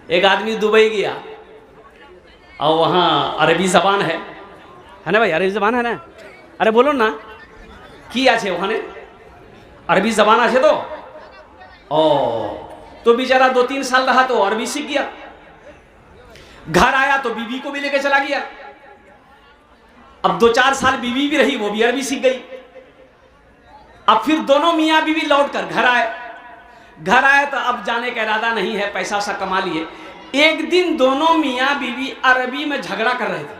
एक आदमी दुबई गया और वहाँ अरबी ज़बान है ना भाई, अरबी ज़बान है ना, अरे बोलो ना की आछे ওখানে अरबी ज़बान आछे तो बेचारा 2-3 साल रहा तो अरबी सीख गया। घर आया तो बीवी को भी लेके चला गया। अब 2-4 साल बीवी भी रही, वो भी अरबी सीख गई। अब फिर दोनों मियाँ बीवी लौट कर घर आए तो अब जाने का इरादा नहीं है, पैसा सा कमा लिए। एक दिन दोनों मियाँ बीवी अरबी में झगड़ा कर रहे थे,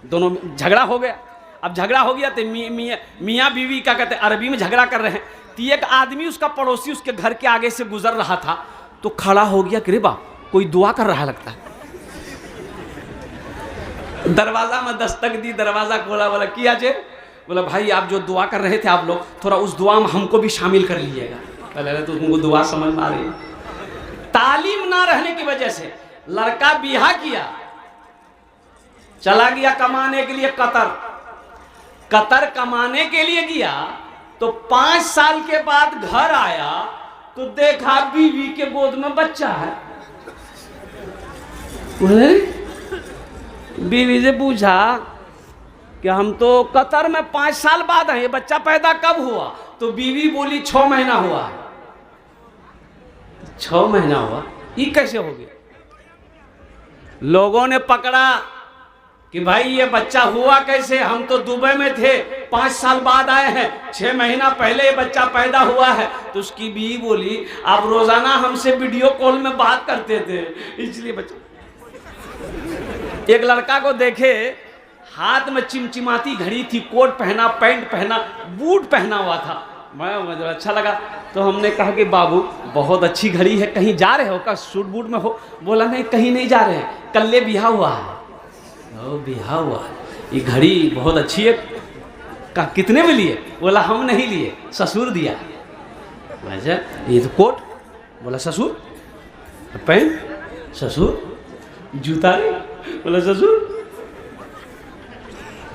दोनों झगड़ा हो गया। अब झगड़ा हो गया तो मियाँ बीवी क्या कहते हैं अरबी में झगड़ा कर रहे हैं। तो एक आदमी उसका पड़ोसी उसके घर के आगे से गुजर रहा था तो खड़ा हो गया कि रे बाप कोई दुआ कर रहा लगता है। दरवाजा में दस्तक दी, दरवाजा खोला, बोला किया जे, बोला भाई आप जो दुआ कर रहे थे आप लोग थोड़ा उस दुआ में हमको भी शामिल कर लीजिएगा। पहले तो तुमको दुआ समझ में आ रही है। तालीम ना रहने की वजह से लड़का बिहा किया, चला गया कमाने के लिए कतर कमाने के लिए गया तो 5 साल के बाद घर आया तो देखा बीवी के गोद में बच्चा है। बीवी से पूछा कि हम तो कतर में 5 साल बाद आए, बच्चा पैदा कब हुआ? तो बीवी बोली 6 महीना हुआ। 6 महीना हुआ, ये कैसे हो गया? लोगों ने पकड़ा कि भाई ये बच्चा हुआ कैसे, हम तो दुबई में थे, 5 साल बाद आए हैं, 6 महीना पहले ये बच्चा पैदा हुआ है। तो उसकी बीवी बोली आप रोजाना हमसे वीडियो कॉल में बात करते थे इसलिए बच्चा। एक लड़का को देखे हाथ में चिमचिमाती घड़ी थी, कोट पहना, पैंट पहना, बूट पहना हुआ था। मुझे अच्छा लगा तो हमने कहा कि बाबू बहुत अच्छी घड़ी है, कहीं जा रहे हो क्या, सूट बूट में हो? बोला नहीं कहीं नहीं जा रहे हैं, कल ब्याह हुआ है। ब्याह हुआ, ये घड़ी बहुत अच्छी है। कहा कितने में लिए? बोला हम नहीं लिए, ससुर दिया। अच्छा ये तो कोट? बोला ससुर। पैंट ससुर, जूता रे? बोला ससुर।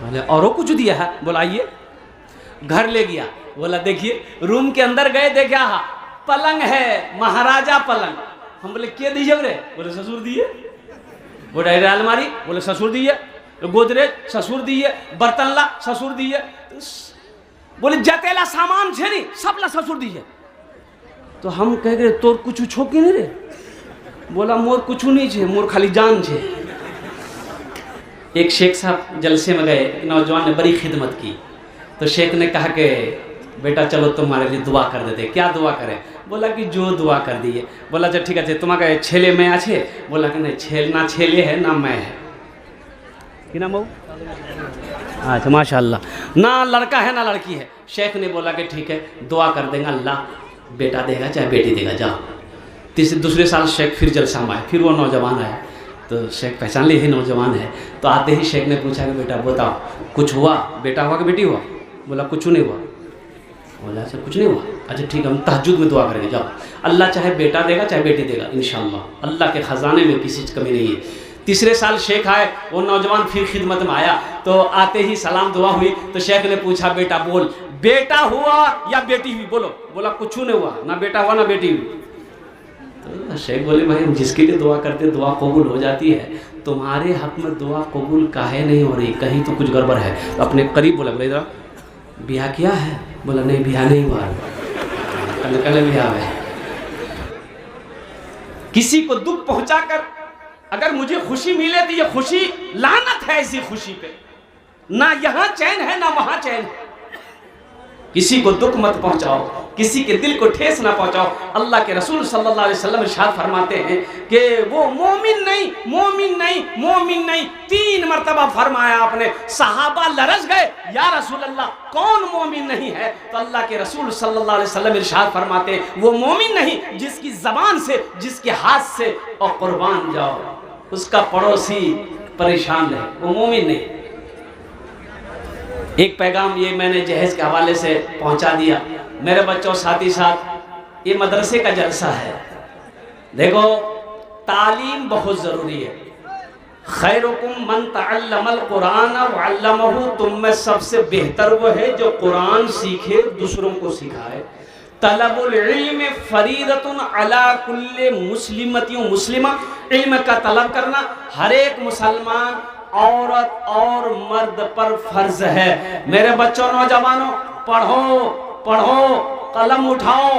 बोले औरों कुछ दिया है? बोला आइए। घर ले गया, बोला देखिए। रूम के अंदर गए, देखा पलंग है, महाराजा पलंग। हम बोले क्या दीजिए रे? बोले ससुर दिए। बोले अलमारी? बोले ससुर दिए। गोदरेज ससुर दिए, बर्तन ला ससुर दिए। बोले जतेला सामान छे नी सब ला ससुर दिए। तो हम कह गए तोर कुछ छो कि नहीं रे? बोला मोर कुछ नहीं छे, मोर खाली जान छे। एक शेख साहब जलसे में गए, नौजवान ने बड़ी खिदमत की तो शेख ने कहा कि बेटा चलो तुम्हारे लिए दुआ कर देते। क्या दुआ करें? बोला कि जो दुआ कर दिए। बोला अच्छा ठीक है, तुम्हारे छेले में आछे? बोला कि नहीं, छेल ना छेले है ना मैं है। कि नाम हो? अच्छा माशाल्लाह, ना लड़का है ना लड़की है। शेख ने बोला कि ठीक है दुआ कर देंगे, अल्लाह बेटा देगा चाहे बेटी देगा, जाओ। दूसरे साल शेख फिर जलसा में आए, फिर वो नौजवान आया तो शेख पहचान लिए नौजवान है। तो आते ही शेख ने पूछा कि बेटा बताओ कुछ हुआ, बेटा हुआ कि बेटी हुआ? बोला कुछ नहीं हुआ। बोला अच्छा कुछ नहीं हुआ, अच्छा ठीक है हम तहज्जुद में दुआ करेंगे, जाओ। अल्लाह चाहे बेटा देगा चाहे बेटी देगा इंशाअल्लाह, अल्लाह के ख़जाने में किसी कमी नहीं है। तीसरे साल शेख आए, वो नौजवान फिर खिदमत में आया तो आते ही सलाम दुआ हुई तो शेख ने पूछा बेटा बोल बेटा हुआ या बेटी हुई? बोलो। बोला कुछ नहीं हुआ, ना बेटा हुआ ना बेटी हुई। तो शेख बोले भाई हम जिसके लिए दुआ करते दुआ कबूल हो जाती है, तुम्हारे हक में दुआ कबूल काहे नहीं हो रही, कहीं तो कुछ गड़बड़ है। तो अपने करीब बोला बोले इधर ब्याह किया है? बोला नहीं ब्याह नहीं हुआ, कल ब्याह है। किसी को दुख पहुंचाकर अगर मुझे खुशी मिले तो ये खुशी लानत है ऐसी खुशी पे, ना यहाँ चैन है ना वहां चैन है। किसी को दुख मत पहुंचाओ, किसी के दिल को ठेस ना पहुंचाओ। अल्लाह के रसूल सल्लल्लाहु अलैहि वसल्लम इरशाद फरमाते हैं कि वो मोमिन नहीं, मोमिन नहीं, मोमिन नहीं, 3 मरतबा फरमाया आपने। सहाबा लरज गए, या रसूल अल्लाह कौन मोमिन नहीं है? तो अल्लाह के रसूल सल्लल्लाहु अलैहि वसल्लम इरशाद फरमाते हैं वो मोमिन नहीं जिसकी जबान से, जिसके हाथ से और कुर्बान जाओ उसका पड़ोसी परेशान है, वो मोमिन नहीं। एक पैगाम ये मैंने जहेज के हवाले से पहुंचा दिया। मेरे बच्चों साथी साथ ये मदरसे का जलसा है, देखो तालीम बहुत ज़रूरी है। खैरुकुम मन तअल्लमल कुरान व अल्लमहु, तुम में सबसे बेहतर वो है जो कुरान सीखे दूसरों को सिखाए। तलबुल इल्म फरीदतुन अला कुल्ले मुस्लिमतियों मुस्लिमा, इल्म का तलब करना हर एक मुसलमान औरत और मर्द पर फर्ज है। मेरे बच्चों नौजवानों, पढ़ो पढ़ो, कलम उठाओ,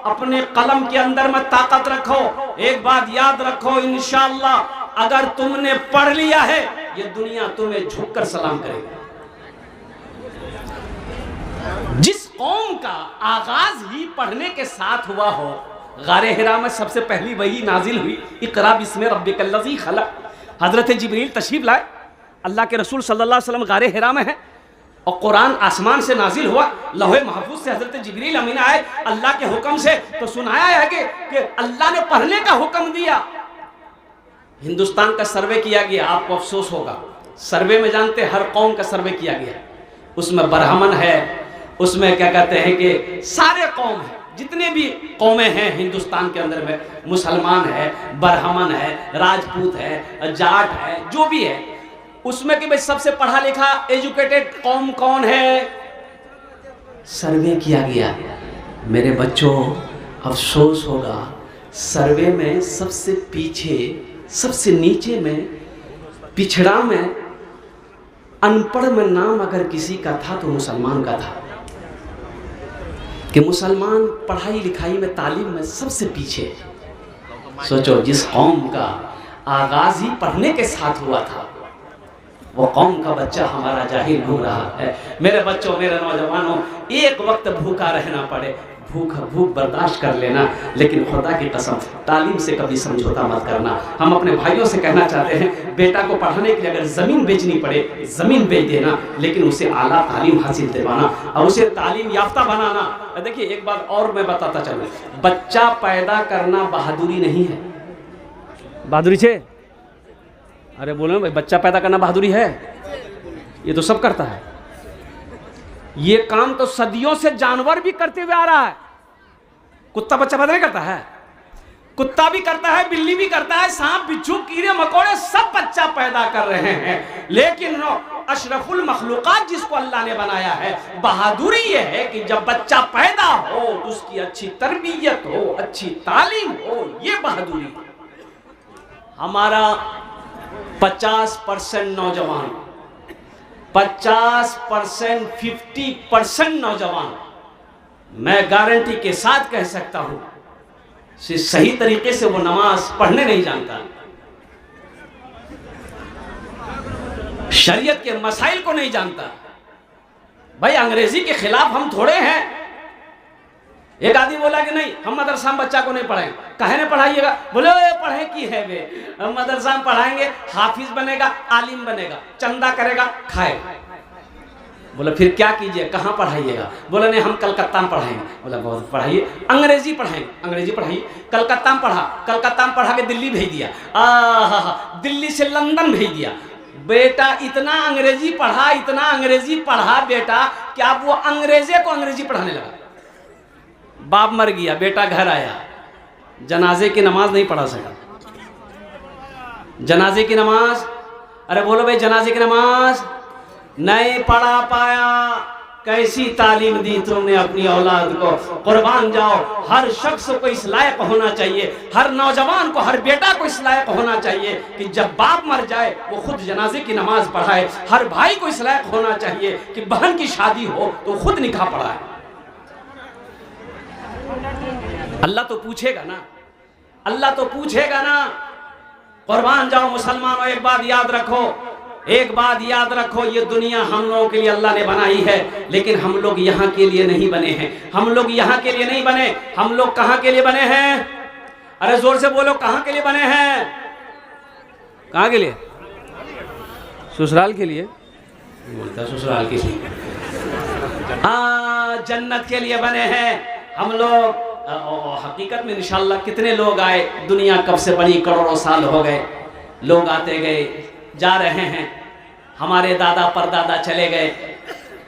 अपने कलम के अंदर में ताकत रखो। एक बात याद रखो, इंशाअल्लाह अगर तुमने पढ़ लिया है ये दुनिया तुम्हें झुककर सलाम करेगी। जिस कौम का आगाज ही पढ़ने के साथ हुआ हो, गारे हिरा में सबसे पहली वही नाजिल हुई, इक़रा बिस्मि रब्बिकल्लज़ी खलक़। हजरत जिब्रील तशरीफ लाए, अल्लाह के रसूल सल्लल्लाहु अलैहि वसल्लम गारे हिरा में है और कुरान आसमान से नाजिल हुआ, लौहे महफूज से हजरत जिब्रील अमीन आए अल्लाह के हुक्म से। तो सुनाया है कि अल्लाह ने पढ़ने का हुक्म दिया। हिंदुस्तान का सर्वे किया गया, आपको अफसोस होगा, सर्वे में जानते हर कौम का सर्वे किया गया, उसमें ब्राह्मण है, उसमें क्या कहते हैं कि सारे कौम है, जितने भी कौमें हैं हिंदुस्तान के अंदर में, मुसलमान है, ब्राह्मण है, राजपूत है, जाट है, जो भी है, उसमें कि भाई सबसे पढ़ा लिखा एजुकेटेड कौम कौन है, सर्वे किया गया। मेरे बच्चों अफसोस होगा, सर्वे में सबसे पीछे, सबसे नीचे में, पिछड़ा में, अनपढ़ में नाम अगर किसी का था तो मुसलमान का था, कि मुसलमान पढ़ाई लिखाई में, तालीम में सबसे पीछे। सोचो, जिस कौम का आगाज ही पढ़ने के साथ हुआ था, वो कौम का बच्चा हमारा जाहिल हो रहा है। मेरे बच्चों, मेरे नौजवानों, एक वक्त भूखा रहना पड़े, भूख बर्दाश्त कर लेना, लेकिन खुदा की कसम तालीम से कभी समझौता मत करना। हम अपने भाइयों से कहना चाहते हैं, बेटा को पढ़ाने के लिए अगर ज़मीन बेचनी पड़े ज़मीन बेच देना, लेकिन उसे आला तालीम हासिल दिलवाना और उसे तालीम याफ्ता बनाना। देखिए एक बात और मैं बताता चलूँ, बच्चा पैदा करना बहादुरी नहीं है। बहादुरी छे? अरे बोलो भाई, बच्चा पैदा करना बहादुरी है? ये तो सब करता है। ये काम तो सदियों से जानवर भी करते हुए आ रहा है। कुत्ता बच्चा पैदा नहीं करता है? कुत्ता भी करता है, बिल्ली भी करता है, सांप बिच्छू कीड़े मकोड़े सब बच्चा पैदा कर रहे हैं। लेकिन अशरफुल मखलूकात जिसको अल्लाह ने बनाया है, बहादुरी ये है कि जब बच्चा पैदा हो तो उसकी अच्छी तरबियत हो, अच्छी तालीम हो, ये बहादुरी। हमारा 50% नौजवान, 50%, 50% नौजवान, मैं गारंटी के साथ कह सकता हूं, सही तरीके से वो नमाज पढ़ने नहीं जानता, शरीयत के मसाइल को नहीं जानता। भाई अंग्रेजी के खिलाफ हम थोड़े हैं। एक आदमी बोला कि नहीं, हम मदरसा में बच्चा को नहीं पढ़ाएंगे। कहे नहीं पढ़ाइएगा? बोले पढ़े की है वे, हम मदरसा में पढ़ाएंगे, हाफिज बनेगा, आलिम बनेगा, चंदा करेगा, खाएगा। बोला फिर क्या कीजिए, कहाँ पढ़ाइएगा? बोला नहीं, हम कलकत्ता में पढ़ाएंगे। बोला बहुत पढ़ाइए, अंग्रेजी पढ़ाएंगे, अंग्रेजी पढ़ाइए। कलकत्ता में पढ़ा, कलकत्ता में पढ़ा के दिल्ली भेज दिया, दिल्ली से लंदन भेज दिया। बेटा इतना अंग्रेजी पढ़ा, इतना अंग्रेजी पढ़ा बेटा, कि अब वो अंग्रेजे को अंग्रेजी पढ़ाने लगा। बाप मर गया, बेटा घर आया, जनाजे की नमाज नहीं पढ़ा सका। जनाजे की नमाज, अरे बोलो भाई, जनाजे की नमाज नहीं पढ़ा पाया। कैसी तालीम दी तुमने अपनी औलाद को? कुर्बान जाओ। हर शख्स को इस लायक होना चाहिए, हर नौजवान को, हर बेटा को इस लायक होना चाहिए कि जब बाप मर जाए वो खुद जनाजे की नमाज पढ़ाए। हर भाई को इस लायक होना चाहिए कि बहन की शादी हो तो खुद निकाह पढ़ाए। अल्लाह तो पूछेगा ना, अल्लाह तो पूछेगा ना। कुर्बान जाओ मुसलमानों, एक बात याद रखो, एक बात याद रखो, ये दुनिया हम लोगों के लिए अल्लाह ने बनाई है, लेकिन हम लोग यहाँ के लिए नहीं बने हैं। हम लोग यहाँ के लिए नहीं बने, हम लोग कहाँ के लिए बने हैं? अरे जोर से बोलो, कहाँ के लिए बने हैं? कहाँ के लिए? ससुराल के लिए बोलता, ससुराल के लिए, जन्नत के लिए बने हैं हम लोग। हकीकत में इंशाअल्लाह कितने लोग आए, दुनिया कब से बनी, करोड़ों साल हो गए, लोग आते गए, जा रहे हैं। हमारे दादा परदादा चले गए,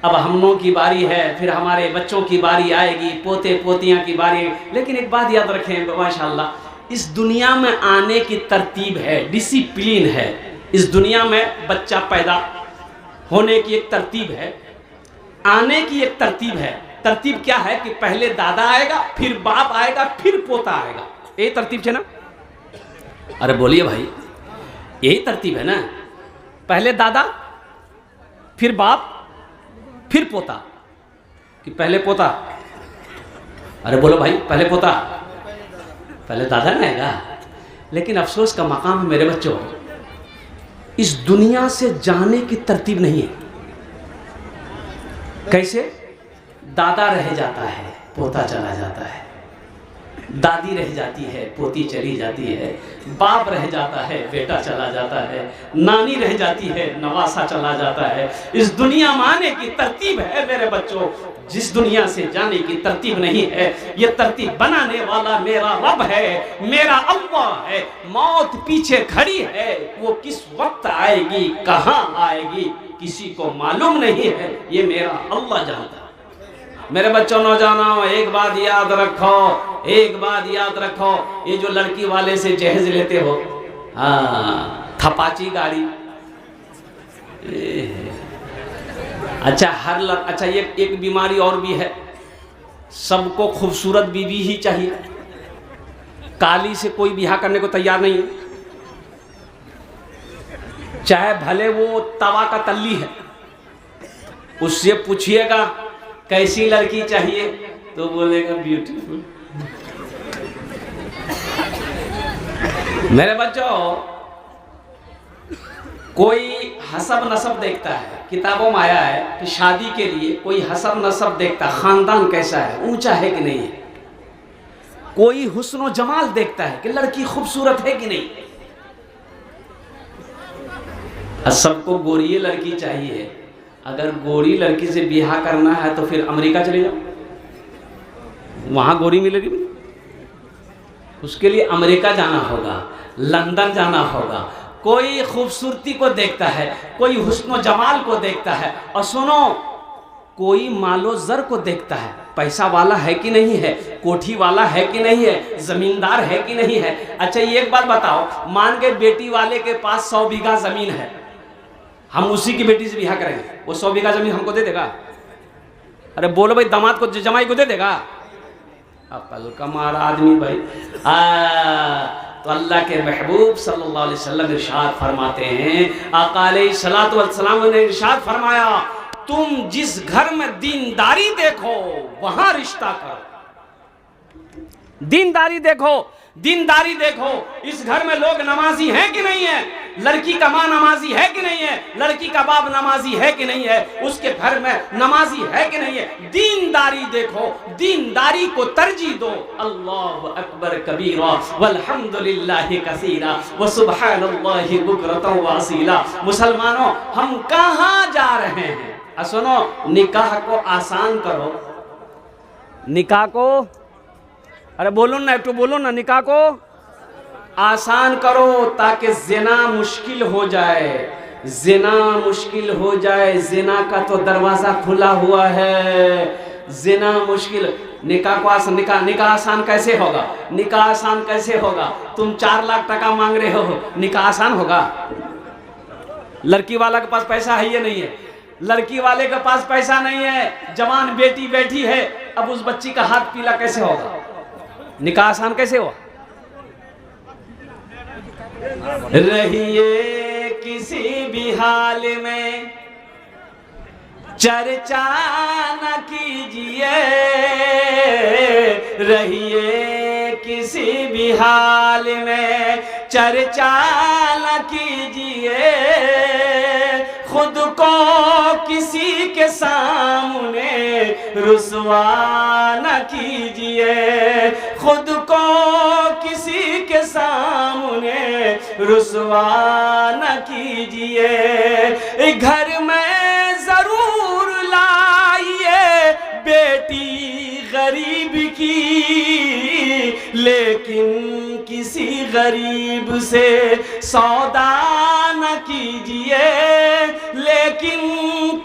अब हम लोगों की बारी है, फिर हमारे बच्चों की बारी आएगी, पोते पोतियां की बारी। लेकिन एक बात याद रखें माशाअल्लाह, इस दुनिया में आने की तरतीब है, डिसिप्लिन है। इस दुनिया में बच्चा पैदा होने की एक तरतीब है, आने की एक तरतीब है। तरतीब क्या है कि पहले दादा आएगा, फिर बाप आएगा, फिर पोता आएगा। यही तरतीब है ना? अरे बोलिए भाई, यही तरतीब है ना? पहले दादा, फिर बाप, फिर पोता, कि पहले पोता? अरे बोलो भाई, पहले पोता, पहले दादा ना आएगा। लेकिन अफसोस का मकाम है मेरे बच्चों, इस दुनिया से जाने की तरतीब नहीं है। कैसे? दादा रह जाता है, पोता चला जाता है, दादी रह जाती है, पोती चली जाती है, बाप रह जाता है, बेटा चला जाता है, नानी रह जाती है, नवासा चला जाता है। इस दुनिया में आने की तरतीब है मेरे बच्चों, जिस दुनिया से जाने की तरतीब नहीं है। ये तरतीब बनाने वाला मेरा रब है, मेरा अल्लाह है। मौत पीछे खड़ी है, वो किस वक्त आएगी, कहाँ आएगी, किसी को मालूम नहीं है, ये मेरा अल्लाह जानता है। मेरे बच्चों, नौजवानों, एक बात याद रखो, एक बात याद रखो, ये जो लड़की वाले से जहेज लेते हो, हाँ, थपाची गाड़ी, अच्छा अच्छा, ये एक बीमारी और भी है, सबको खूबसूरत बीवी ही चाहिए, काली से कोई ब्याह करने को तैयार नहीं है, चाहे भले वो तवा का तल्ली है। उससे पूछिएगा कैसी लड़की चाहिए तो बोलेगा ब्यूटीफुल। मेरे बच्चों, कोई हसब नसब देखता है, किताबों में आया है कि शादी के लिए कोई हसब नसब देखता है, खानदान कैसा है, ऊंचा है कि नहीं है। कोई हुस्न जमाल देखता है कि लड़की खूबसूरत है कि नहीं। सबको गोरी लड़की चाहिए। अगर गोरी लड़की से ब्याह करना है तो फिर अमेरिका चले जाओ, वहां गोरी मिलेगी। उसके लिए अमेरिका जाना होगा, लंदन जाना होगा। कोई खूबसूरती को देखता है, कोई हुस्न जमाल को देखता है, और सुनो, कोई मालो जर को देखता है, पैसा वाला है कि नहीं है, कोठी वाला है कि नहीं है, जमींदार है कि नहीं है। अच्छा, ये एक बात बताओ, मान के बेटी वाले के पास 100 बीघा जमीन है, हम उसी की बेटी से ब्याह करेंगे, वो 100 बीघा जमीन हमको दे देगा? अरे बोलो भाई, दामाद को, जमाई को दे देगा? अकल का मारा आदमी भाई। तो अल्लाह के महबूब सल्लल्लाहु अलैहि वसल्लम इरशाद फरमाते हैं, आका अलैहिस्सलातु वस्सलाम ने इरशाद फरमाया, तुम जिस घर में दीनदारी देखो वहां रिश्ता करो। दीनदारी देखो, दीनदारी देखो। इस घर में लोग नमाजी हैं कि नहीं है, लड़की का माँ नमाजी है कि नहीं है, लड़की का बाप नमाजी है कि नहीं है, उसके घर में नमाजी है कि नहीं है। दीनदारी देखो, दीनदारी को तरजीह दो। अल्लाहु अकबर कबीरा वल्हम्दुलिल्लाहि कसीरा व सुब्हानल्लाहि बुकरतन व असीला। मुसलमानों, हम कहाँ जा रहे हैं? सुनो, निकाह को आसान करो, निकाह को, अरे बोलो ना, एक तो बोलो ना, निकाह को आसान करो ताकि जिना मुश्किल हो जाए, जिना मुश्किल हो जाए। जिना का तो दरवाजा खुला हुआ है, जिना मुश्किल। निकाह को आसान, निकाह आसान कैसे होगा? निकाह आसान कैसे होगा? तुम 4 लाख टका मांग रहे हो, निकाह आसान होगा? लड़की वाला के पास पैसा है या नहीं है? लड़की वाले के पास पैसा नहीं है, जवान बेटी बैठी है, अब उस बच्ची का हाथ पीला कैसे होगा? निकाह आसान कैसे हुआ? रहिए किसी भी हाल में चर्चा न कीजिए, रहिए किसी भी हाल में चर्चा न कीजिए, खुद को किसी के सामने रुसवा न कीजिए, खुद को किसी के सामने रुसवा न कीजिए। घर में जरूर लाइए बेटी गरीब की, लेकिन किसी गरीब से सौदा न कीजिए, लेकिन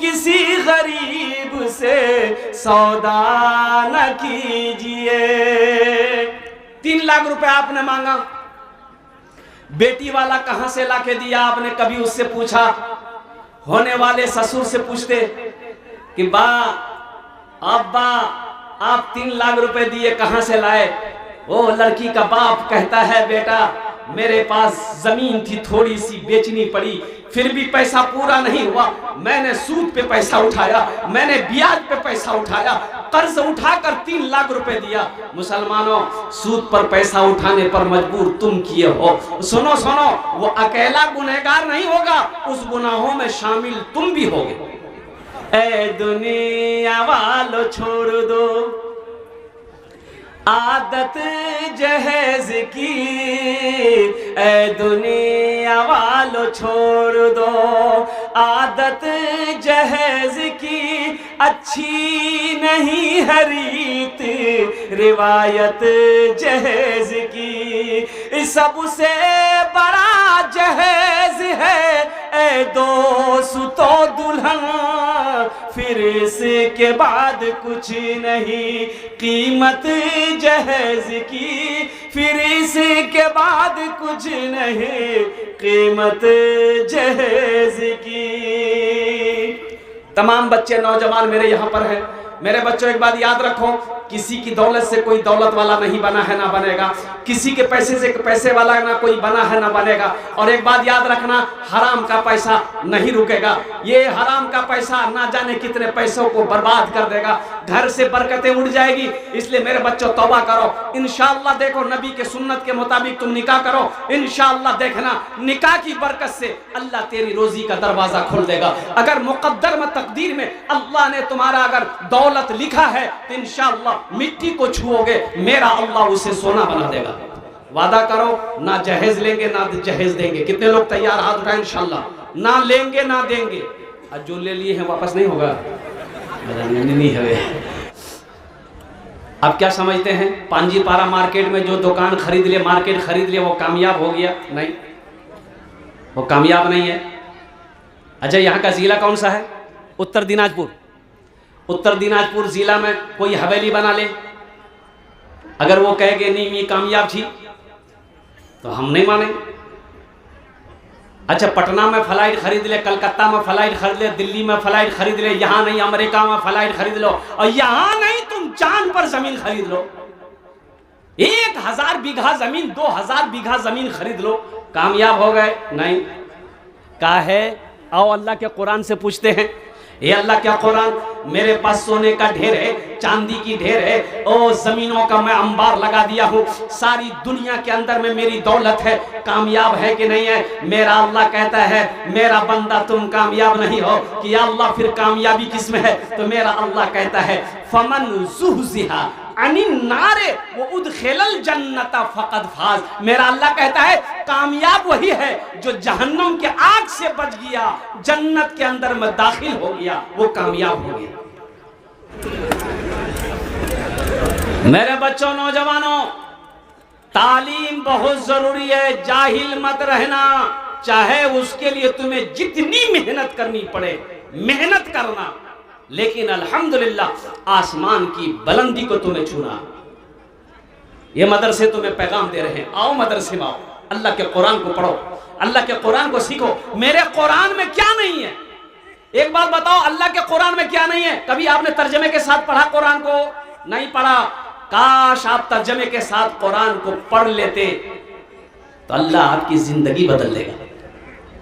किसी गरीब से सौदा न कीजिए। 3 लाख रुपए आपने मांगा, बेटी वाला कहां से लाके दिया? आपने कभी उससे पूछा? होने वाले ससुर से पूछते कि बा अब्बा आप 3 लाख रुपए दिए कहां से लाए? वो लड़की का बाप कहता है बेटा मेरे पास जमीन थी थोड़ी सी बेचनी पड़ी, फिर भी पैसा पूरा नहीं हुआ, मैंने सूद पे पैसा उठाया, मैंने ब्याज पे पैसा उठाया, कर्ज उठाकर 3 लाख रुपए दिया। मुसलमानों, सूद पर पैसा उठाने पर मजबूर तुम किए हो। सुनो सुनो, वो अकेला गुनहगार नहीं होगा, उस गुनाहों में शामिल तुम भी होगे। ए दुनिया वालों छोड़ दो आदत जहेज की, ए दुनिया वालों छोड़ दो आदत जहेज की, अच्छी नहीं है रीत रिवायत जहेज की, सबसे बड़ा जहेज है ए दोस्तों दुल्हन, फिर इसके बाद कुछ नहीं कीमत जहेज की, फिर इसके बाद कुछ नहीं कीमत जहेज की। तमाम बच्चे नौजवान मेरे यहाँ पर हैं। मेरे बच्चों एक बात याद रखो, किसी की दौलत से कोई दौलत वाला नहीं बना है ना बनेगा, किसी के पैसे से पैसे वाला ना कोई बना है ना बनेगा। और एक बात याद रखना, हराम का पैसा नहीं रुकेगा। ये हराम का पैसा ना जाने कितने पैसों को बर्बाद कर देगा, घर से बरकतें उड़ जाएगी। इसलिए मेरे बच्चों तौबा करो, इंशाअल्लाह देखो नबी के सुन्नत के मुताबिक तुम निकाह करो, इंशाअल्लाह देखना निकाह की बरकत से अल्लाह तेरी रोजी का दरवाजा खोल देगा। अगर मुकद्दर में तकदीर में अल्लाह ने तुम्हारा अगर दौलत लिखा है तो इंशाअल्लाह मिट्टी को छुओगे, मेरा अल्लाह उसे सोना बना देगा। वादा करो, ना जहेज लेंगे ना जहेज देंगे। कितने लोग तैयार? हाथ उठाएं। इंशाअल्लाह ना लेंगे ना देंगे। आज जो ले लिए हैं वापस नहीं होगा, नहीं है। अब क्या समझते हैं, पांजीपारा मार्केट में जो दुकान खरीद लिया, मार्केट खरीद लिया, वो कामयाब हो गया? नहीं, वो कामयाब नहीं है। अच्छा, यहाँ का जिला कौन सा है? उत्तर दिनाजपुर। उत्तर दिनाजपुर जिला में कोई हवेली बना ले, अगर वो कहे कि नहीं मैं कामयाब थी तो हम नहीं मानेंगे। अच्छा, पटना में फ्लाइट खरीद ले, कलकत्ता में फ्लाइट खरीद ले, दिल्ली में फ्लाइट खरीद ले, यहाँ नहीं अमेरिका में फ्लाइट खरीद लो, और यहाँ नहीं तुम चांद पर जमीन खरीद लो, 1000 बीघा जमीन 2000 बीघा जमीन खरीद लो, कामयाब हो गए? नहीं। कहा है, आओ अल्लाह के कुरान से पूछते हैं, ये अल्लाह क्या कुरान, मेरे पास सोने का ढेर है, चांदी की ढेर है, ओ जमीनों का मैं अंबार लगा दिया हूँ, सारी दुनिया के अंदर में मेरी दौलत है, कामयाब है कि नहीं है? मेरा अल्लाह कहता है, मेरा बंदा तुम कामयाब नहीं हो कि अल्लाह फिर कामयाबी किसमें है? तो मेरा अल्लाह कहता है, फमन ज़ुहज़िहा अनिन नारे वो उदखिलल जन्नत फक़द फाज़। मेरा अल्लाह कहता है कामयाब वही है जो जहन्नम के आग से बच गया, जन्नत के अंदर में दाखिल हो गया, वो कामयाब हो गया। मेरे बच्चों, नौजवानों, तालीम बहुत जरूरी है, जाहिल मत रहना, चाहे उसके लिए तुम्हें जितनी मेहनत करनी पड़े, मेहनत करना, लेकिन अल्हम्दुलिल्लाह आसमान की बुलंदी को तुम्हें छूना। ये मदरसे तुम्हें पैगाम दे रहे हैं, आओ मदरसे में आओ, अल्लाह के कुरान को पढ़ो, अल्लाह के कुरान को सीखो। मेरे कुरान में क्या नहीं है? एक बात बताओ, अल्लाह के कुरान में क्या नहीं है? कभी आपने तर्जमे के साथ पढ़ा कुरान को? नहीं पढ़ा। काश आप तर्जमे के साथ कुरान को पढ़ लेते तो अल्लाह आपकी जिंदगी बदल देगा।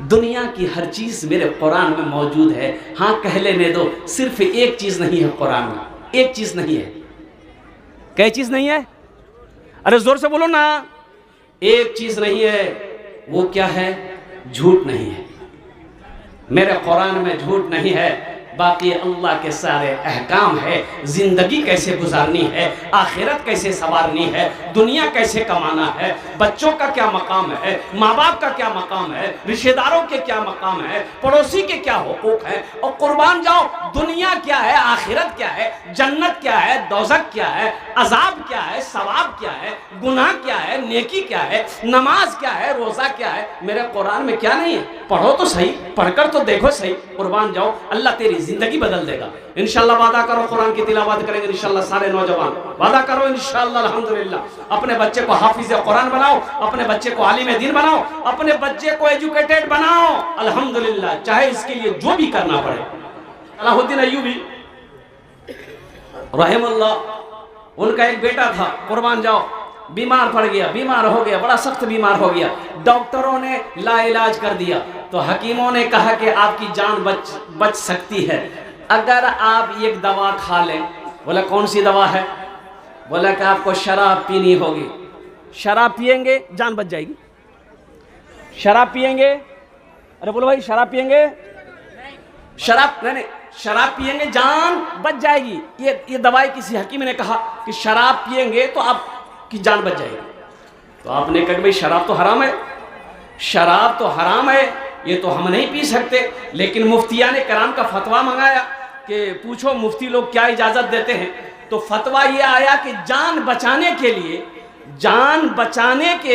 दुनिया की हर चीज मेरे कुरान में मौजूद है। हाँ, कह लेने दो, सिर्फ एक चीज नहीं है कुरान में, एक चीज नहीं है। कई चीज नहीं है? अरे जोर से बोलो ना। एक चीज नहीं है, वो क्या है? झूठ नहीं है। मेरे कुरान में झूठ नहीं है, बाकी अल्लाह के सारे अहकाम है, जिंदगी कैसे गुजारनी है, आखिरत कैसे संवारनी है, दुनिया कैसे कमाना है, बच्चों का क्या मकाम है, माँ बाप का क्या मकाम है, रिश्तेदारों के क्या मकाम है, पड़ोसी के क्या हुकूक है। और कुर्बान जाओ, दुनिया क्या है, आखिरत क्या है, जन्नत क्या है, दोज़ख क्या है, अजाब क्या है, सवाब क्या है, गुनाह क्या है, नेकी क्या है, नमाज क्या है, रोजा क्या है, मेरे कुरान में क्या नहीं है? पढ़ो तो सही, पढ़कर तो देखो सही, कुर्बान जाओ, अल्लाह तेरी जिंदगी बदल देगा। इंशाल्लाह वादा करो, कुरान की तिलावत करेंगे इंशाल्लाह सारे नौजवान, वादा करो इंशाल्लाह। अल्हम्दुलिल्लाह अपने बच्चे को हाफिज कुरान बनाओ, अपने बच्चे को आलिम दीन बनाओ, अपने बच्चे को एजुकेटेड बनाओ, अल्हम्दुलिल्लाह, चाहे इसके लिए जो भी करना पड़े। अलाउद्दीन अय्यूबी रहमतुल्लाह, उनका एक बेटा था, कुर्बान जाओ, बीमार पड़ गया, बीमार हो गया, बड़ा सख्त बीमार हो गया। डॉक्टरों ने लाइलाज कर दिया, तो हकीमों ने कहा कि आपकी जान बच सकती है अगर आप एक दवा खा लें। बोला कौन सी दवा है? बोला कि आपको शराब पीनी होगी, शराब पिएंगे जान बच जाएगी। शराब पिएंगे? अरे बोलो भाई, शराब पिएंगे? शराब नहीं, शराब पिएंगे जान बच जाएगी। ये दवाई किसी हकीम ने कहा कि शराब पिएंगे तो आपकी जान बच जाएगी। तो आपने कहा भाई शराब तो हराम है, शराब तो हराम है, ये तो हम नहीं पी सकते। लेकिन मुफ्तियाने कराम का फतवा मंगाया कि पूछो मुफ्ती लोग क्या इजाज़त देते हैं। तो फतवा ये आया कि जान बचाने के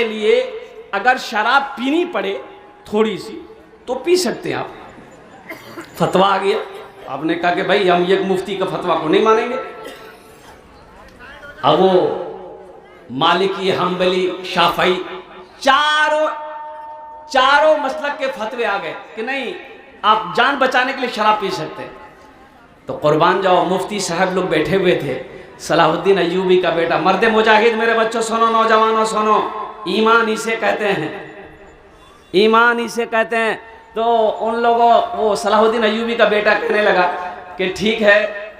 लिए अगर शराब पीनी पड़े थोड़ी सी तो पी सकते हैं आप। फतवा आ गया। आपने कहा कि भाई हम एक मुफ्ती का फतवा को नहीं मानेंगे। अब वो मालिकी, हम्बली, शाफई चारों मसलक के फतवे आ गए कि नहीं, आप जान बचाने के लिए शराब पी सकते हैं। तो कुर्बान जाओ, मुफ्ती साहब लोग बैठे हुए थे, सलाहुद्दीन अय्यूबी का बेटा, मर्द मुजाहिद। मेरे बच्चों सुनो, नौजवानों सुनो, ईमान इसे कहते हैं, ईमान इसे कहते हैं। तो उन लोगों, वो सलाहुद्दीन अय्यूबी का बेटा कहने लगा कि ठीक है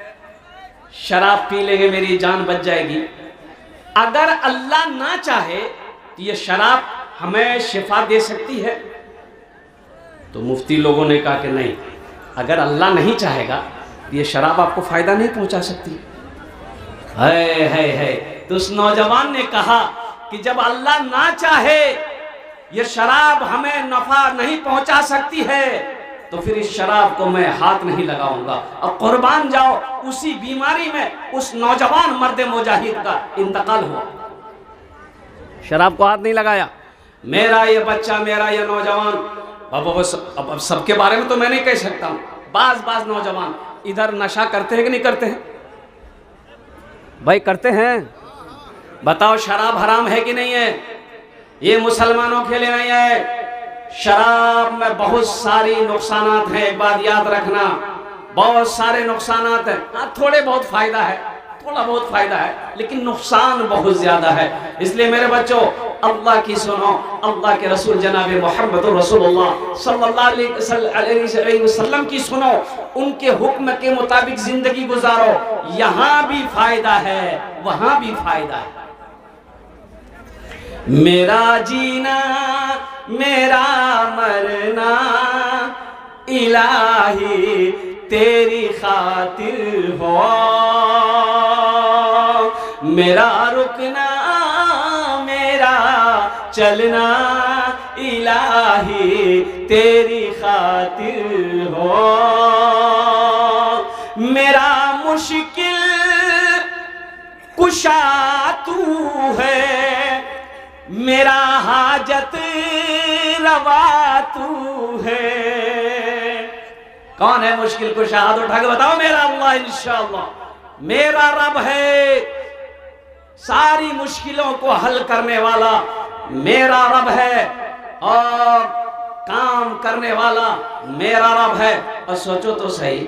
शराब पी लेंगे, मेरी जान बच जाएगी। अगर अल्लाह ना चाहे तो ये शराब हमें शिफा दे सकती है। तो मुफ्ती लोगों ने कहा कि नहीं, अगर अल्लाह नहीं चाहेगा तो ये शराब आपको फायदा नहीं पहुंचा सकती। है। तो उस नौजवान ने कहा कि जब अल्लाह ना चाहे ये शराब हमें नफा नहीं पहुंचा सकती है तो फिर इस शराब को मैं हाथ नहीं लगाऊंगा। अब कुर्बान जाओ, उसी बीमारी में उस नौजवान मर्द मुजाहिद का इंतकाल हुआ। शराब को हाथ नहीं लगाया। मेरा ये बच्चा, मेरा ये नौजवान, अब सबके बारे में तो मैं नहीं कह सकता हूं। बाज नौजवान इधर नशा करते हैं कि नहीं करते हैं? भाई करते हैं। बताओ शराब हराम है कि नहीं है? ये मुसलमानों के लिए नहीं है। शराब में बहुत सारी नुकसानात हैं, एक बात याद रखना, बहुत सारे नुकसानात हैं। हाँ, थोड़ा बहुत फायदा है, लेकिन नुकसान बहुत ज्यादा है। इसलिए मेरे बच्चों, अल्लाह की सुनो, अल्लाह के रसूल जनाब मोहम्मद रसूलुल्लाह सल्लल्लाहु अलैहि वसल्लम की सुनो, उनके हुक्म के मुताबिक जिंदगी गुजारो। यहां भी फायदा है, वहां भी फायदा है। मेरा जीना मेरा मरना इलाही तेरी खातिर हो, मेरा रुकना मेरा चलना इलाही तेरी खातिर हो, मेरा मुश्किल कुशा तू है, मेरा हाजत रवा तू है। कौन है मुश्किल कुशा? हाथ उठा के बताओ। मेरा अल्लाह, इंशाअल्लाह मेरा रब है। सारी मुश्किलों को हल करने वाला मेरा रब है, और काम करने वाला मेरा रब है। और सोचो तो सही,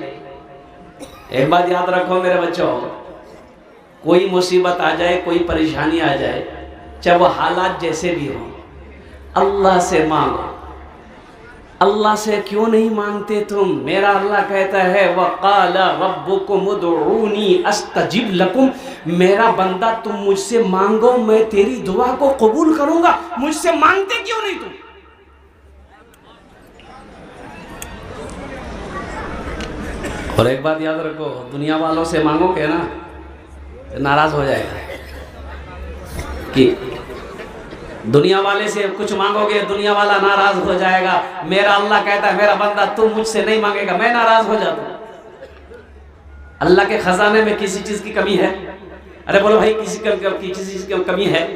एक बात याद रखो मेरे बच्चों, कोई मुसीबत आ जाए, कोई परेशानी आ जाए, चाहे वो हालात जैसे भी हो, अल्लाह से मांगो। अल्लाह से क्यों नहीं मांगते तुम? मेरा अल्लाह कहता है वक़ाल रब्बुकुम उदऊनी अस्तजिब लकुम, मेरा बंदा तुम मुझसे मांगो, मैं तेरी दुआ को कबूल करूंगा। मुझसे मांगते क्यों नहीं तुम? और एक बात याद रखो, दुनिया वालों से मांगोगे ना नाराज हो जाएगा। कि दुनिया वाले से कुछ मांगोगे, दुनिया वाला नाराज हो जाएगा। मेरा अल्लाह कहता है मेरा बंदा तुम मुझसे नहीं मांगेगा, मैं नाराज हो जाता हूं। अल्लाह के खजाने में किसी चीज की कमी है? अरे बोलो भाई, किसी चीज की कमी है?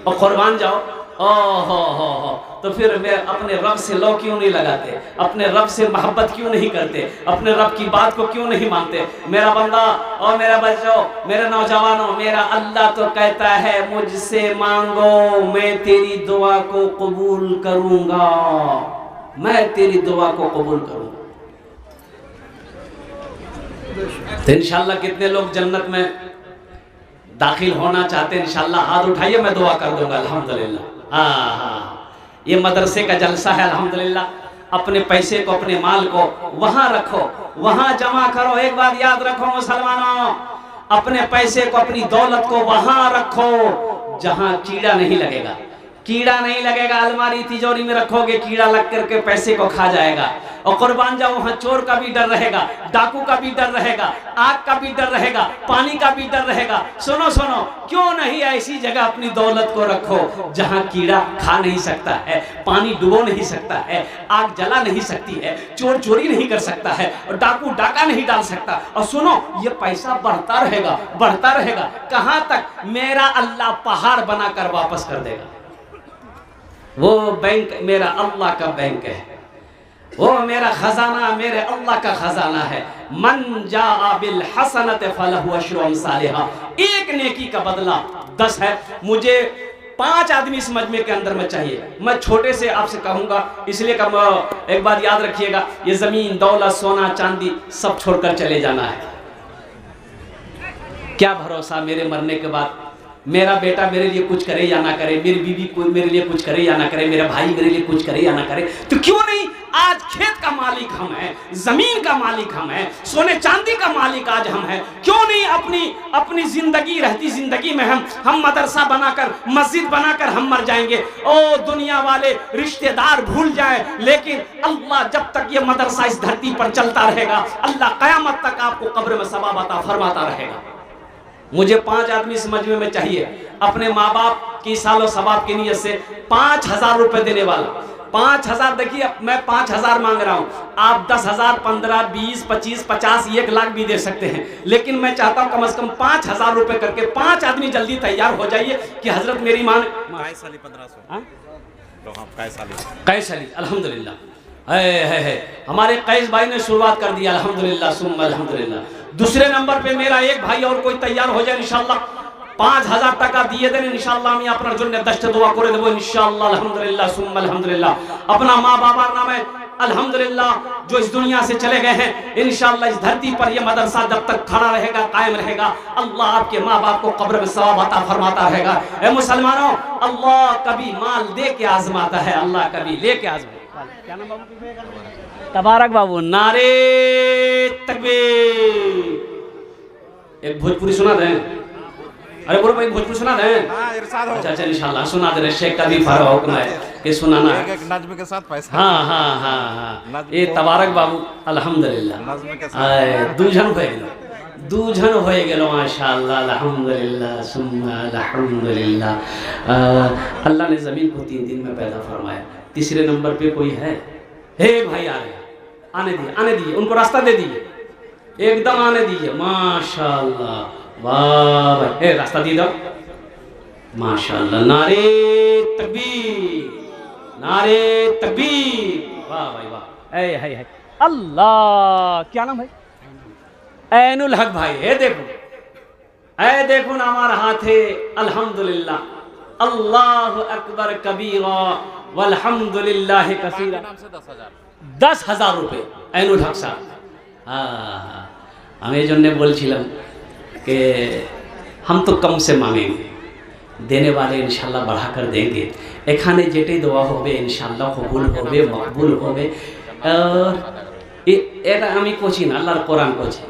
और कुर्बान जाओ, हो तो फिर वे अपने रब से लो क्यों नहीं लगाते? अपने रब से मोहब्बत क्यों नहीं करते? अपने रब की बात को क्यों नहीं मानते? मेरा बंदा और मेरा बच्चों, मेरे नौजवानों, मेरा अल्लाह तो कहता है मुझसे मांगो, मैं तेरी दुआ को कबूल करूंगा, मैं तेरी दुआ को कबूल करूंगा। तो इंशाअल्लाह कितने लोग जन्नत में दाखिल होना चाहते हैं इंशाल्लाह हाथ उठाइए, मैं दुआ कर दूंगा अल्हम्दुलिल्लाह। हाँ हाँ, ये मदरसे का जलसा है अल्हम्दुलिल्लाह। अपने पैसे को, अपने माल को वहां रखो, वहां जमा करो। एक बात याद रखो मुसलमानों, अपने पैसे को, अपनी दौलत को वहां रखो जहां कीड़ा नहीं लगेगा। कीड़ा नहीं लगेगा, अलमारी तिजोरी में रखोगे कीड़ा लग करके पैसे को खा जाएगा। और कुर्बान जाओ, वहां चोर का भी डर रहेगा, डाकू का भी डर रहेगा, आग का भी डर रहेगा, पानी का भी डर रहेगा। सुनो सुनो, क्यों नहीं ऐसी जगह अपनी दौलत को रखो जहां कीड़ा खा नहीं सकता है, पानी डुबो नहीं सकता है, आग जला नहीं सकती है, चोर चोरी नहीं कर सकता है, और डाकू डाका नहीं डाल सकता। और सुनो, ये पैसा बढ़ता रहेगा, बढ़ता रहेगा। कहां तक? मेरा अल्लाह पहाड़ बनाकर वापस कर देगा। वो बैंक मेरा अल्लाह का बैंक है, वो मेरा खजाना मेरे अल्लाह का खजाना है। मन जाअ बिल हसनत फलहु अशरु अमसालिहा। एक नेकी का बदला 10 है। मुझे 5 आदमी इस मजमे के अंदर में चाहिए। मैं छोटे से आपसे कहूंगा, इसलिए एक बात याद रखिएगा, ये जमीन दौलत सोना चांदी सब छोड़कर चले जाना है। क्या भरोसा मेरे मरने के बाद मेरा बेटा मेरे लिए कुछ करे या ना करे, मेरी बीवी कोई मेरे लिए कुछ करे या ना करे, मेरा भाई मेरे लिए कुछ करे या ना करे। तो क्यों नहीं आज खेत का मालिक हम हैं, जमीन का मालिक हम हैं, सोने चांदी का मालिक आज हम हैं। क्यों नहीं अपनी जिंदगी, रहती जिंदगी में हम मदरसा बनाकर, मस्जिद बनाकर हम मर जाएंगे। ओ दुनिया वाले रिश्तेदार भूल जाए, लेकिन अल्लाह जब तक ये मदरसा इस धरती पर चलता रहेगा, अल्लाह कयामत तक आपको कब्र में सवाब अता फरमाता रहेगा। मुझे 5 आदमी इस मजमे में चाहिए, अपने माँ बाप की सालों सवाब की नीयत से 5000 रुपए देने वाला। 5000, देखिए मैं 5000 मांग रहा हूँ, आप 10,000, 15, 20, 25, 50, 1 लाख भी दे सकते हैं, लेकिन मैं चाहता हूँ कम से कम 5000 रुपए करके 5 आदमी जल्दी तैयार हो जाइए कि हजरत मेरी मान 1500 कैस अली अल्हम्दुलिल्लाह है। हमारे कैस भाई ने शुरुआत कर दिया अल्हम्दुलिल्लाह सुम्मा अल्हम्दुलिल्लाह। दूसरे नंबर पे मेरा एक भाई और कोई तैयार हो जाए इंशाल्लाह, 5000 টাকা দিয়ে দেন इंशाल्लाह। আমি আপনার জন্য 10টা দোয়া করে দেব इंशाल्लाह अल्हम्दुलिल्लाह सुम्मा अल्हम्दुलिल्लाह। अपना माँ बाबा नामे अल्हम्दुलिल्लाह जो इस दुनिया से चले गए हैं, इंशाल्लाह इस धरती पर यह मदरसा जब तक खड़ा रहेगा, कायम रहेगा, अल्लाह आपके माँ बाप को कब्र में सवाब अता फरमाता रहेगा। ए मुसलमानों, अल्लाह कभी माल दे के आजमाता है, अल्लाह कभी लेके आजमाता। क्या नाम बाबू? तबारक बाबू। नारे तकबीर। एक भोजपुरी सुना दें? अरे बोलो भाई, भोजपुरी सुना दें? अच्छा इंशाल्लाह सुना दे रहे। शेख का भी फर्क है कि सुनाना है नज़्म के साथ पैसा। हाँ ये तबारक बाबू अल्हम्दुलिल्लाह दूझन हो गेलो माशाअल्लाह अल्हम्दुलिल्लाह सुम्मा अल्हम्दुलिल्लाह। अल्लाह ने ज़मीन को 3 दिन में पैदा फरमाया। तीसरे नंबर पे कोई है? हे भाई आ रहे, आने दिए उनको रास्ता दे दीजिए, एकदम आने दीजिए। माशाअल्लाह, वाह भाई, हे रास्ता दे दो माशाअल्लाह। नारे तकबीर, नारे तकबीर, वाह भाई वाह। है अल्लाह, क्या नाम है? ऐनुल हक भाई। हे देखो ना हमारा हाथ है अल्हम्दुलिल्लाह। अल्लाह अकबर कबीरा वल्हम्दुलिल्लाह कसीरा। 10,000 रुपए ऐनुल हक साहब। আমি এই জন্যে বলছিলাম कि हम तो कम से मांगेंगे, देने वाले इंशाल्लाह बढ़ा कर देंगे। एखाने जेटे दुआ होबे इंशाल्लाह कबूल होबे, मकबूल होबे। और এটা আমি কোচি না, আল্লাহর কোরআন কোচি।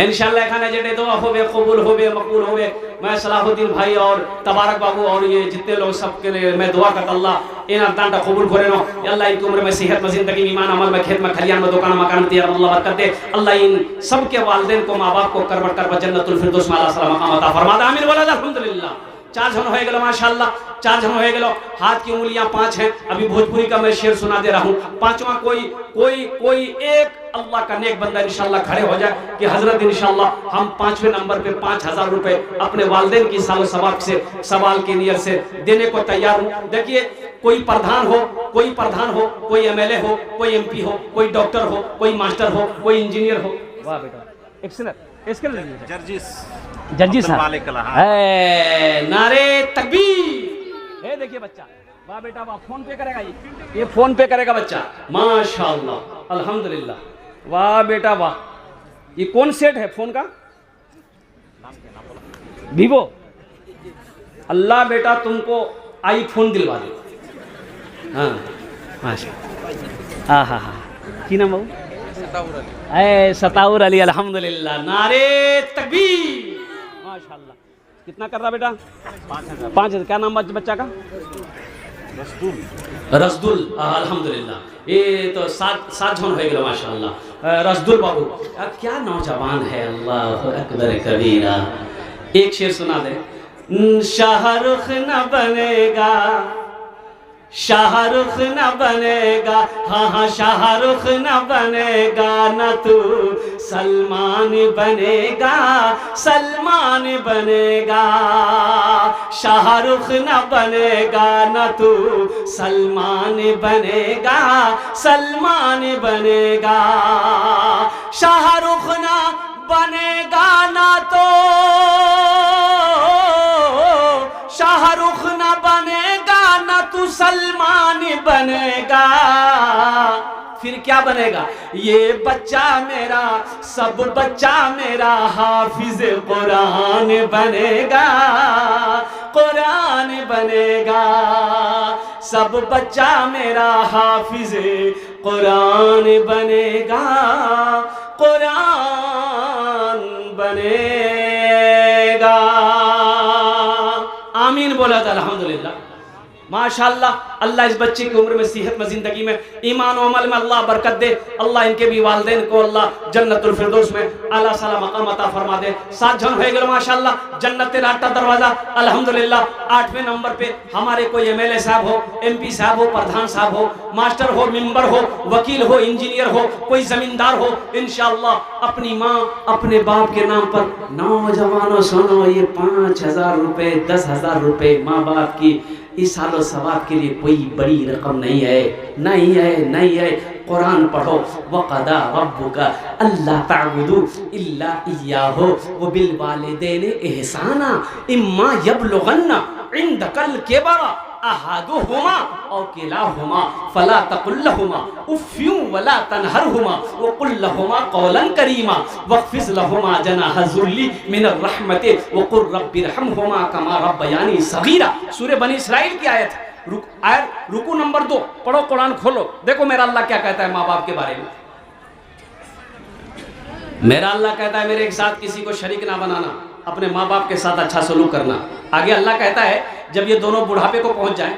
इंशाल्लाह এখানে जेटे दुआ होबे, कबूल होबे, मकबूल होबे। मैं सलाहुद्दीन भाई और तबारक बाबू और ये जितने लोग सबके लिए मैं दुआ करता अल्लाह इन दानटा कबूल करे नो। अल्लाह इनकी उम्र में सेहत में जिंदगी में ईमान अमल में खेत में खलियान में दुकान मकान में तियार अल्लाह बरकत दे। अल्लाह इन सबके वालिदैन को माँ बाप को करबट कर जन्नतुल फिरदौस में अल्लाह सलाम मकाम अता फरमा दे। आमीन बोला अल्हम्दुलिल्लाह। 4 जन हो गए माशाअल्लाह, 4 जन हो गए। हाथ की उंगलियां 5 हैं। अभी भोजपुरी का मैं शेर सुना दे रहा हूँ। 5वां कोई एक अल्लाह का नेक बंदा इंशाल्लाह खड़े हो जाए कि हजरत इंशाल्लाह हम 5वें नंबर पे 5000 रुपए अपने वालिदैन की सालो सवाब से सवाल की नियत से देने को तैयार हूँ। देखिए कोई प्रधान हो, कोई MLA हो, कोई MP हो, कोई डॉक्टर हो, कोई मास्टर हो, कोई इंजीनियर हो। वाह बेटा, एक्सीलेंट। जर्जी साहब, नारे तकबीर। देखिए बच्चा, वाह बेटा वाह, फोन पे करेगा ये फोन पे करेगा बच्चा माशाअल्लाह अल्हम्दुलिल्लाह। वाह बेटा वाह। ये कौन सेट है फोन का? वीवो। अल्लाह बेटा तुमको आईफोन दिलवा दे। हाँ माशा, हाँ हाँ हाँ, की नाम बाबू? सताउर अली, अल्हम्दुलिल्लाह, नारे तकबीर, माशाअल्लाह। कितना कर रहा बेटा? 5,000। 5,000। क्या नाम बच्चा का? रसदुल, अल्हम्दुलिल्लाह। ये तो सात झोन हो गया माशाअल्लाह। रसदुल बाबू क्या नौजवान है, अल्लाह अकबर कबीरा। एक शेर सुना दे। शाहरुख न बनेगा, शाहरुख न बनेगा, हाँ हाँ शाहरुख न बनेगा, न तू सलमान बनेगा, सलमान बनेगा। शाहरुख न बनेगा, न तू सलमान बनेगा, सलमान बनेगा। शाहरुख न बनेगा ना तो, शाहरुख न बनेगा ना तू सलमान बनेगा, फिर क्या बनेगा? ये बच्चा मेरा, सब बच्चा मेरा हाफिज कुरान बनेगा, कुरान बनेगा। सब बच्चा मेरा हाफिज कुरान बनेगा, कुरान बनेगा। आमीन बोला था, अल्हम्दुलिल्लाह माशाअल्लाह। अल्लाह इस बच्चे की उम्र में, सेहत में, जिंदगी में, ईमान और अमल में अल्लाह बरकत दे। अल्लाह इनके भी वालिदैन को अल्लाह जन्नतुल फिरदौस में आला साला मकाम अता फरमा दे। 7 जन हो गए माशाअल्लाह। जन्नत तेरा 8वां दरवाजा अल्हम्दुलिल्लाह। 8वें नंबर पे हमारे कोई एमएलए साहब हो, एमपी साहब हो, प्रधान साहब हो, मास्टर हो, मेंबर हो, वकील हो, इंजीनियर हो, कोई जमींदार हो, इंशाअल्लाह अपनी माँ अपने बाप के नाम पर। नौजवानों सुनो, ये 5,000 रुपए, 10,000 रुपए माँ बाप की इस सालों सवाब के लिए कोई बड़ी रकम नहीं है, नहीं है, नहीं है। कुरान पढ़ो। वक़दा रब्बुका अल्ला ताबुदू इल्ला इय्याहु व बिल वालिदैनि इहसाना इम्मा यबलुगन्ना इंदकल किबरा अहादुहुमा औ किलाहुमा फला तकुल लहुमा उफ़्यु वला तनहरहुमा व कुल लहुमा क़ौलन करीमा वख़्फ़िज़ लहुमा जनाह ज़ुल्ली मिनर रहमति व क़ुल रब्बिरहमहुमा कमा रब्बयानी सग़ीरा। सूरह बनी इस्राइल की आयत है। रुकू नंबर 2 पढ़ो, कुरान खोलो, देखो मेरा अल्लाह क्या कहता है माँ बाप के बारे में। मेरा अल्लाह कहता है मेरे एक साथ किसी को शरीक ना बनाना, अपने माँ बाप के साथ अच्छा सलूक करना। आगे अल्लाह कहता है जब ये दोनों बुढ़ापे को पहुंच जाएं,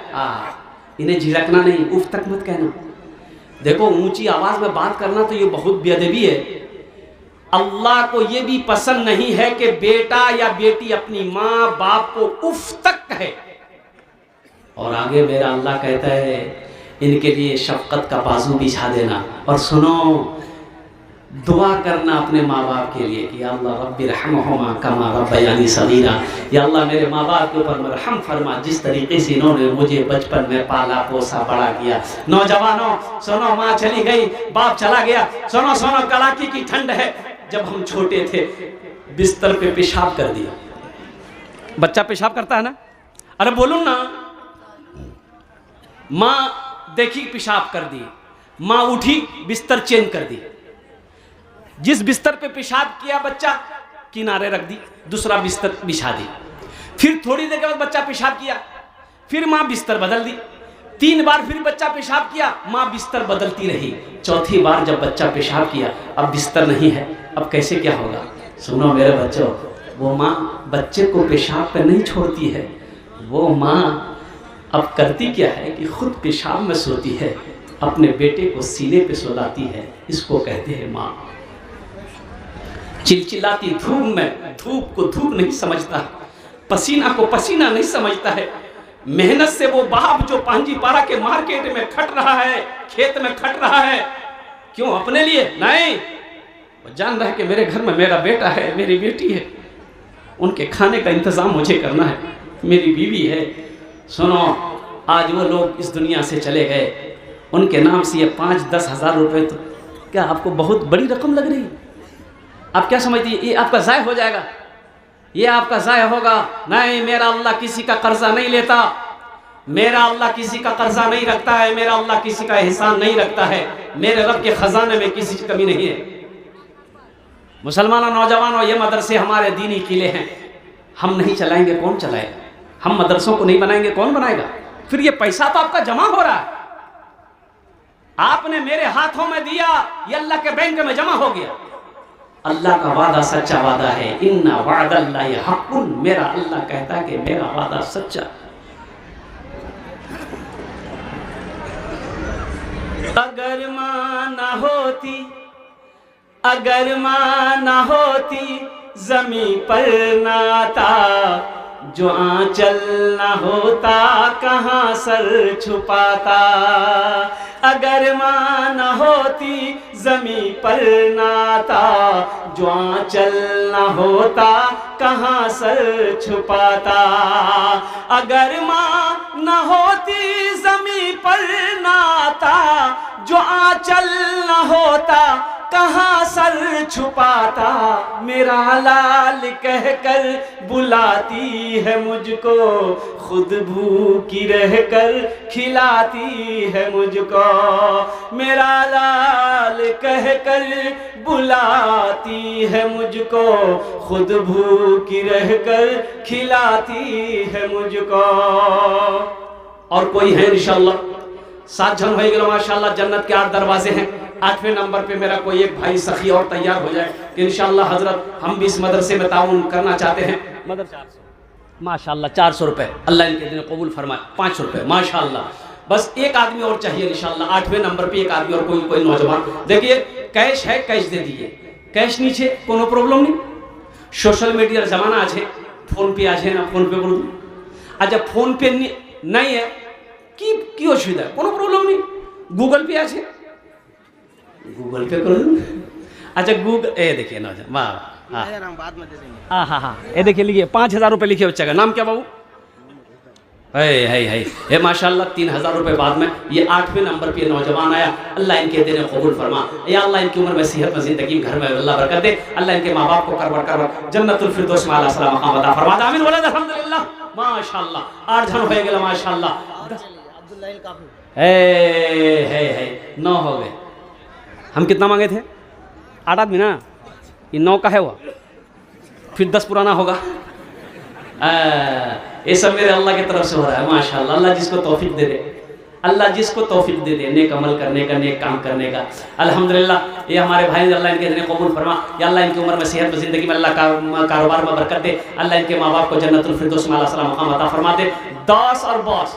इन्हें झिड़कना नहीं, उफ तक मत कहना। देखो ऊंची आवाज में बात करना तो ये बहुत बेअदबी है। अल्लाह को ये भी पसंद नहीं है कि बेटा या बेटी अपनी माँ बाप को उफ तक कहे। और आगे मेरा अल्लाह कहता है इनके लिए शफकत का बाजू बिछा देना। और सुनो, दुआ करना अपने माँ बाप के लिए कि अल्लाह रब्बिरहमहुमा कमा रब्बयानी सगीरा, या अल्लाह मेरे माँ बाप के ऊपर मरहम फरमा, जिस तरीके से इन्होंने मुझे बचपन में पाला पोसा बड़ा किया। नौजवानों सुनो, माँ चली गई, बाप चला गया। सुनो सुनो, कड़ाके की ठंड है। जब हम छोटे थे बिस्तर पे पेशाब कर दिया। बच्चा पेशाब करता है ना, अरे बोलूं ना, माँ देखी पेशाब कर दी, माँ उठी बिस्तर चेंज कर दी। जिस बिस्तर पे पेशाब किया बच्चा किनारे रख दी, दूसरा बिस्तर बिछा दी। फिर थोड़ी देर के बाद बच्चा पेशाब किया, फिर माँ बिस्तर बदल दी। 3 बार फिर बच्चा पेशाब किया, माँ बिस्तर बदलती रही। चौथी बार जब बच्चा पेशाब किया, अब बिस्तर नहीं है, अब कैसे क्या होगा? सुनो मेरे बच्चों, वो माँ बच्चे को पेशाब पे नहीं छोड़ती है, वो माँ अब करती क्या है कि खुद पेशाब में सोती है, अपने बेटे को सीने पे सुलाती है। इसको कहते हैं माँ। चिलचिलाती धूप में धूप को धूप नहीं समझता, पसीना को पसीना नहीं समझता है। मेहनत से वो बाप जो पांजीपारा के मार्केट में खट रहा है, खेत में खट रहा है, क्यों? अपने लिए नहीं, वो जान रहा है कि मेरे घर में मेरा बेटा है, मेरी बेटी है, उनके खाने का इंतजाम मुझे करना है, मेरी बीवी है। सुनो, आज वो लोग इस दुनिया से चले गए, उनके नाम से ये 5-10 हज़ार रुपये, तो क्या आपको बहुत बड़ी रकम लग रही है? आप क्या समझती है ये आपका ज़ाय हो जाएगा, ये आपका ज़ाय होगा? नहीं, मेरा अल्लाह किसी का कर्जा नहीं लेता, मेरा अल्लाह किसी का कर्जा नहीं रखता है, मेरा अल्लाह किसी का एहसान नहीं रखता है, मेरे रब के खजाने में किसी की कमी नहीं है। मुसलमानों, नौजवानों, ये मदरसे हमारे दीनी किले हैं, हम नहीं चलाएंगे कौन चलाएगा? हम मदरसों को नहीं बनाएंगे कौन बनाएगा? फिर ये पैसा तो आपका जमा हो रहा है, आपने मेरे हाथों में दिया, ये अल्लाह के बैंक में जमा हो गया। अल्लाह का वादा सच्चा वादा है, इन्ना वादल्लाहि हक़्क़ुन, मेरा अल्लाह कहता है कि मेरा वादा सच्चा। अगर मां ना होती, अगर मां ना होती ज़मीं पर नाता, जो आंचल ना होता कहाँ सर छुपाता। अगर मां ना होती ज़मीं पर नाता, जो आंचल ना होता कहाँ सर छुपाता। अगर मां ना होती ज़मीं पर नाता, जो आंचल ना होता कहाँ सर छुपाता। मेरा लाल कहकर बुलाती है मुझको, खुद भूखी रहकर खिलाती है मुझको। मेरा लाल कहकर बुलाती है मुझको, खुद भूखी रहकर खिलाती है मुझको। और कोई है इंशाअल्लाह? 7 जन हो गए माशाअल्लाह, जन्नत के 8 दरवाजे हैं। 8वें नंबर पे मेरा कोई एक भाई सखी और तैयार हो जाए कि इंशाअल्लाह हजरत हम भी इस मदरसे में ताउन करना चाहते हैं। मदरसा माशाअल्लाह 400 रुपये, अल्लाह इनके दिन कबूल फरमाए। 500 रुपये माशाअल्लाह। बस एक आदमी और चाहिए इंशाअल्लाह, 8वें नंबर पे एक आदमी और कोई नौजवान। देखिए कैश है, कैश दे दीजिए, कैश नीचे कोनो प्रॉब्लम नहीं। सोशल मीडिया जमाना आज है, फोन पे आज है ना, फोन पे बोल दूँ। अच्छा फोन पे नहीं है की असुविधा, कोनो प्रॉब्लम नहीं, गूगल पे आज है, गूगल पे कर दूँ। अच्छा गूगल, ए देखिए ना, वाह हाँ हाँ हाँ, ये देखिए लिखिए 5000 रुपये लिखिए बच्चे का नाम क्या बाबू? है माशाल्लाह 3000 रुपये बाद में ये 8वें नंबर पे नौजवान आया। अल्लाह इनके देने कबूल फरमा, या अल्लाह इनकी उम्र में सेहत में जिंदगी में घर में अल्लाह बरकत दे। अल्लाह इनके माँ बाप को करवर जन्नतुल फिरदौस में आला सलाम मकाम अता फरमा। आमीन वलद अल्हम्दुलिल्लाह माशाल्लाह। 8 जन हो गए माशाल्लाह। है 9 हो गए। हम कितना मांगे थे? 8 आदमी ना, ये 9 का है हुआ, फिर 10 पुराना होगा। ये सब मेरे अल्लाह की तरफ से हो रहा है माशाल्लाह। अल्लाह जिसको तौफीक दे दे, अल्लाह जिसको तौफीक दे दे नेक अमल करने का, नेक काम करने का। अल्हम्दुलिल्लाह ये हमारे भाई अल्लाह इनके देने कबूल फरमा। या अल्लाह इनकी उम्र में सेहत में ज़िंदगी में अल्लाह का कारोबार में बरकत दे। अल्लाह इनके माँ बाप को जन्नतुल फिरदौस में आला सलाम मकाम अता फरमा दे। 10 और बॉस।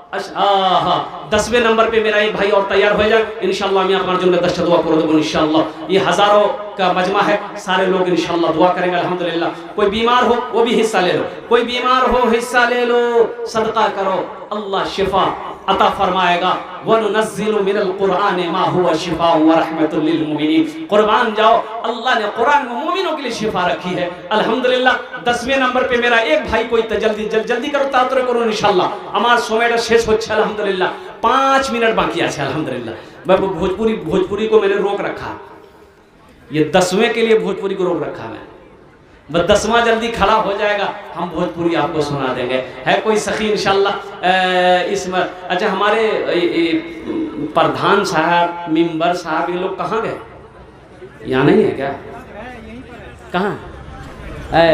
अच्छा हाँ 10वें नंबर पे मेरा एक भाई और तैयार हो जाए इंशाअल्लाह। मैं अपना जुमले 10 दुआ कर दूँ इंशाअल्लाह। ये हज़ारों का मजमा है, सारे लोग इंशाअल्लाह दुआ करेंगे अल्हम्दुलिल्लाह। कोई बीमार हो वो भी हिस्सा ले लो, कोई बीमार हो हिस्सा ले लो, सदका करो, अल्लाह शिफा अता फरमाएगा। वनुनज़्ज़िलु मिनल कुरान मा हुवा शिफाउ व रहमतुल लिल मुमिनीन। कुर्बान जाओ, अल्लाह ने कुरान में मोमिनों के लिए शिफा रखी है अल्हम्दुलिल्लाह। 10वें नंबर पे मेरा एक भाई कोई जल्दी करो, तातुरे करो इंशाअल्लाह। हमार সময়টা শেষ হচ্ছে अल्हम्दुलिल्लाह। 5 मिनट बाकी আছে अल्हम्दुलिल्लाह। मैं भोजपुरी को मैंने रोक रखा, ये 10वें के लिए भोजपुरी को रोक रखा मैं। बस 10वां जल्दी खड़ा हो जाएगा, हम भोजपुरी आपको सुना देंगे। है कोई सखी इंशाअल्लाह इसमें? अच्छा हमारे प्रधान साहब, मिंबर साहब, ये लोग कहाँ गए? यहाँ नहीं है क्या? कहाँ है?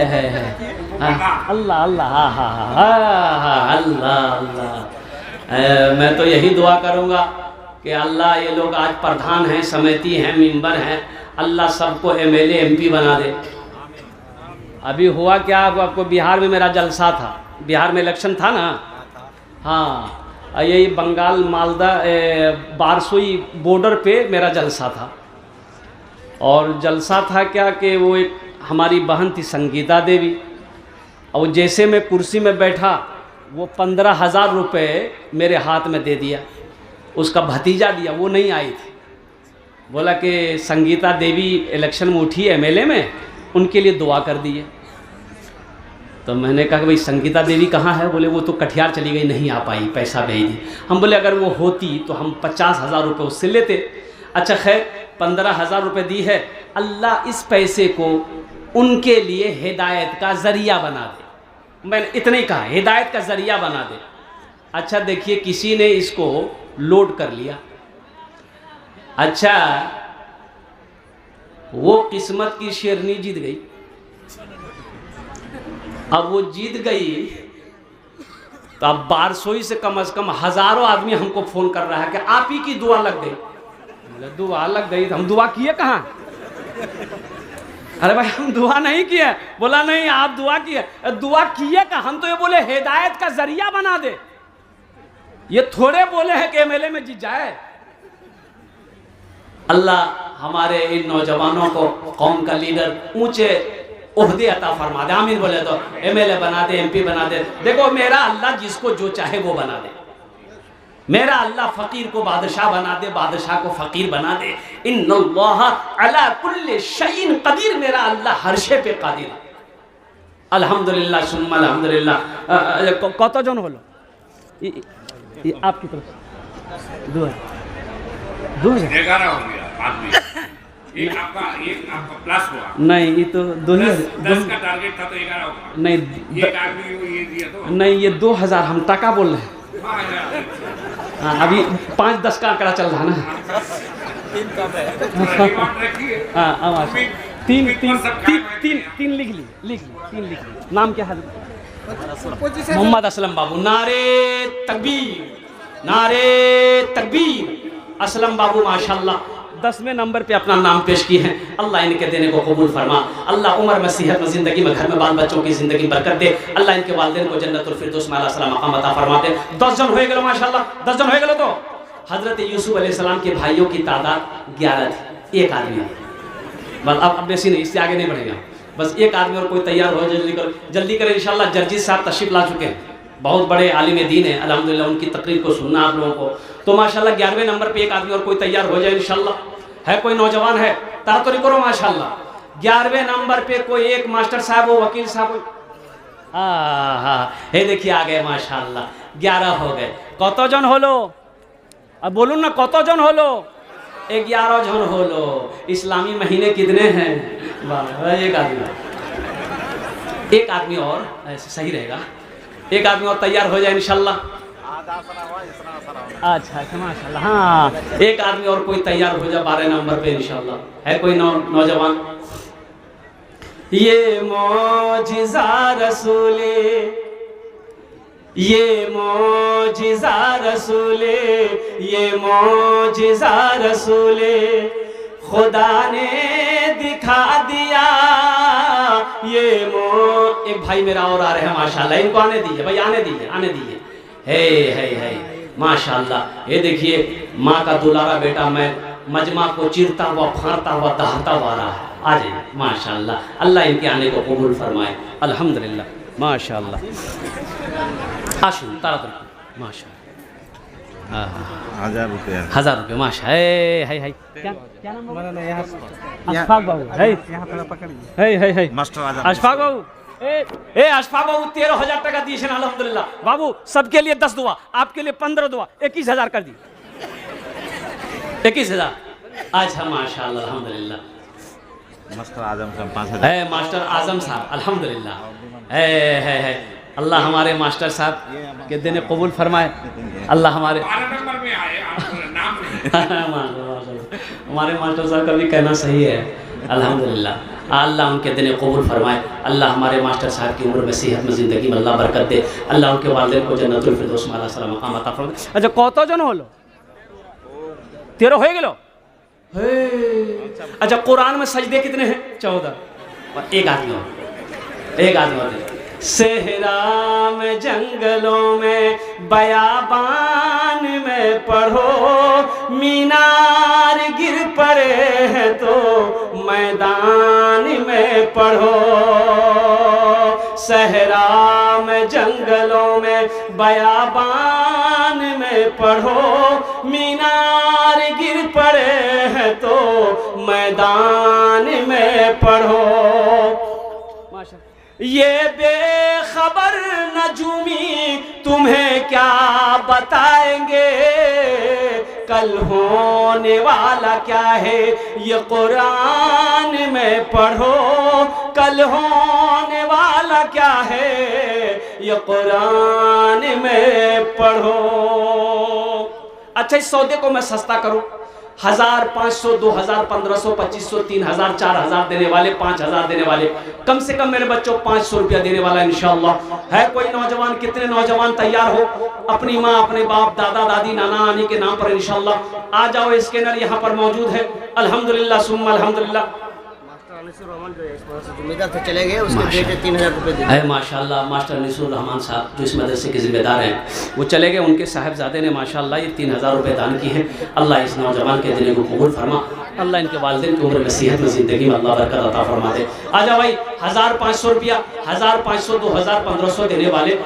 अल्लाह अल्लाह हाँ हाँ हाँ अल्लाह अल्लाह। मैं तो यही दुआ करूँगा कि अल्लाह ये लोग आज प्रधान हैं, समिति हैं, मिंबर हैं, अल्लाह सबको MLA MP बना दे। अभी हुआ क्या आपको, बिहार में मेरा जलसा था, बिहार में इलेक्शन था ना, हाँ यही बंगाल मालदा बारसोई बॉर्डर पे मेरा जलसा था। और जलसा था क्या कि वो एक हमारी बहन थी संगीता देवी, और जैसे मैं कुर्सी में बैठा वो 15,000 रुपये मेरे हाथ में दे दिया। उसका भतीजा दिया, वो नहीं आई थी। बोला कि संगीता देवी इलेक्शन में उठी MLA में, उनके लिए दुआ कर दिए। तो मैंने कहा कि भाई संगीता देवी कहाँ है? बोले वो तो कटिहार चली गई, नहीं आ पाई, पैसा भेज दी। हम बोले अगर वो होती तो हम 50,000 रुपये उससे लेते। अच्छा खैर 15,000 रुपये दी है, अल्लाह इस पैसे को उनके लिए हिदायत का ज़रिया बना दे। मैंने इतने ही कहा, हिदायत का ज़रिया बना दे। अच्छा देखिए किसी ने इसको लोड कर लिया। अच्छा वो किस्मत की शेरनी जीत गई। अब वो जीत गई तो अब 1200 से कम हजारों आदमी हमको फोन कर रहा है कि आप ही की दुआ लग गई। बोले दुआ लग गई तो हम दुआ किए कहाँ? अरे भाई हम दुआ नहीं किए। बोला नहीं आप दुआ किए। दुआ किए का हम तो ये बोले हिदायत का जरिया बना दे, ये थोड़े बोले हैं कि एमएलए में जीत जाए। अल्लाह हमारे इन नौजवानों को कौम का लीडर ऊंचे ओहदे अता फरमा दे। आमीन बोले तो एमएलए बना दे, एमपी बना दे। देखो मेरा अल्लाह जिसको जो चाहे वो बना दे। मेरा अल्लाह फकीर को बादशाह बना दे, बादशाह को फकीर बना दे। इन्नल्लाह अला कुल्ली शैइन कदीर, मेरा अल्लाह हर शे पे कादिर। अल्हम्दुलिल्लाह सुम्मा अल्हम्दुलिल्लाह। कतजन हलो आपकी तरफ? 11 हो गया आदमी। एक आपका प्लस हुआ। नहीं ये तो 10 का टारगेट था तो 11 होगा। नहीं एक आदमी ये दिया तो नहीं, ये 2000 हम टका बोल रहे हैं। हाँ अभी 5-10 का आंकड़ा चल रहा है ना। हाँ तीन लिख ली। नाम क्या है? मोहम्मद असलम बाबू। नारे तकबीर। असलम बाबू माशाल्लाह 10वें नंबर पे अपना नाम पेश किए हैं। अल्लाह इनके देने को कबूल फरमा। अल्लाह उम्र में, सेहत में, जिंदगी में, घर में बाल बच्चों की जिंदगी बरकत दे। अल्लाह इनके वालिदैन को जन्नतुल फिरदौस में आला मकाम अता फरमा दे। 10 जन हो गए माशाल्लाह, 10 जन हो गए। तो हजरत यूसुफ अलैहिस्सलाम के भाइयों की तादाद 11 थी, एक आदमी। बस अब बेसी नहीं, इससे आगे नहीं बढ़ेगा। बस एक आदमी और कोई तैयार हो, जल्दी करें इंशाल्लाह। जर्जी साहब तशरीफ ला चुके हैं, बहुत बड़े आलिम दीन है अल्हम्दुलिल्लाह। उनकी तकरीर को सुनना आप लोगों को तो माशाल्लाह 11वें नंबर पे एक आदमी और कोई तैयार हो जाए इंशाल्लाह। है कोई नौजवान है? तातरी करो माशाल्लाह। 11वें नंबर पे कोई एक मास्टर साहब हो, वकील साहब हो। हे देखिए आ गए माशाल्लाह, 11 हो गए। कत जन होलो? अब बोलून ना कत जन होलो? 11 जन होलो। इस्लामी महीने कितने हैं? एक आदमी और ऐसे सही रहेगा। एक आदमी और तैयार हो जाए इंशाल्लाह। अच्छा माशाल्लाह। हाँ एक आदमी और कोई तैयार हो जाए 12 नंबर पे इंशाल्लाह। है कोई नौजवान? ये मौजिज़ा रसूले, ये मौजिज़ा रसूले, ये मौजिज़ा रसूले, खुदा ने दिखा दिया। ये एक भाई मेरा और आ रहे हैं माशाल्लाह, इनको आने दीजिए भाई, आने दीजिए। है माशाल्लाह। ये देखिए माँ का दुलारा बेटा, मैं मजमा को चीरता हुआ, फाड़ता हुआ, दहाता हुआ रहा है। आ जाइए माशाल्लाह। अल्लाह इनके आने को कबूल फरमाए अल्हम्दुलिल्लाह माशाल्लाह। आशुन तारा माशाल्लाह। 1000 रुपया। 1000 रुपये माशा। है क्या नाम है? अशफाक बाबू। है यहाँ थोड़ा पकड़िए। है मास्टर अशफाक बाबू। अशफाक बाबू 13,000 टका दिए अल्हम्दुलिल्लाह। बाबू सबके लिए 10 दुआ, आपके लिए 15 दुआ, 21,000 कर दी। 21,000। अच्छा माशाल्लाह अल्हम्दुलिल्लाह। मास्टर आजम साहब 5000 है। मास्टर आजम साहब अल्हम्दुलिल्लाह। है अल्लाह हमारे मास्टर साहब के देने कबूल फरमाए। अल्लाह हमारे 12 नंबर में आए, नाम हमारे मास्टर साहब का भी कहना सही है अल्हम्दुलिल्लाह। अल्लाह उनके देने कबूल फरमाए। अल्लाह हमारे मास्टर साहब की उम्र में, सेहत में, ज़िंदगी में अल्लाह बरकत दे। अल्लाह उनके वालिदैन को जन्नतुल फिरदौस में आला मकाम अता फरमाए। अच्छा कत जन हलो? 13 हो गेलो। अच्छा कुरान में सजदे कितने हैं? 14। एक आदमी और सेहरा में, जंगलों में, बयाबान में पढ़ो, मीनार गिर पड़े हैं तो मैदान में पढ़ो। सहरा में, जंगलों में, बयाबान में पढ़ो, मीनार गिर पड़े हैं तो मैदान में पढ़ो। ये बेखबर नजूमी तुम्हें क्या बताएंगे, कल होने वाला क्या है ये कुरान में पढ़ो, कल होने वाला क्या है ये कुरान में पढ़ो। अच्छा इस सौदे को मैं सस्ता करूं, 1000, 500, 2000, 1500, 2500, 3000, 4000 देने वाले, 5000 देने वाले, कम से कम मेरे बच्चों 500 रुपया देने वाला इंशाअल्लाह है। कोई नौजवान, कितने नौजवान तैयार हो अपनी माँ, अपने बाप, दादा दादी, नाना नानी के नाम पर इंशाअल्लाह आ जाओ। स्कैनर यहाँ पर मौजूद है। अल्हम्दुलिल्लाह सुम्मा अल्हम्दुलिल्लाह। जिम्मेदार थे चले गए, उसके बेटे 3000 रुपये दिए। है माशाल्लाह मास्टर निसूर रहमान साहब जो इस मदरसे के जिम्मेदार हैं, वो चले गए। उनके साहिबजादे ने माशाल्लाह ये 3000 रुपये दान की है। अल्लाह इस नौजवान के दिल को कबूल फरमा। अल्लाह इनके वालिदैन की उम्र में, सेहत में, ज़िंदगी में अल्लाह बरकत अता फरमा दे। आ जाओ भाई, 1500 रुपया, 1000, 500, 2000, 1500 देने वाले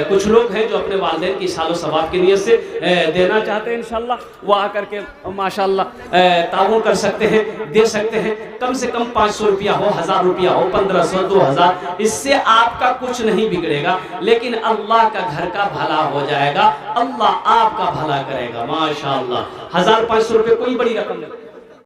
कुछ लोग हैं जो अपने वालिदैन की सालो सवाब की नीयत से देना चाहते हैं। इंशाल्लाह वो आकर के माशाल्लाह ताउन कर सकते हैं, दे सकते हैं। कम से कम 500 रुपया हो, 1000 रुपया हो, 1500, 2000, इससे आपका कुछ नहीं बिगड़ेगा, लेकिन अल्लाह का घर का भला हो जाएगा। अल्लाह आपका भला करेगा माशाल्लाह। 1500 रुपये कोई बड़ी रकम नहीं।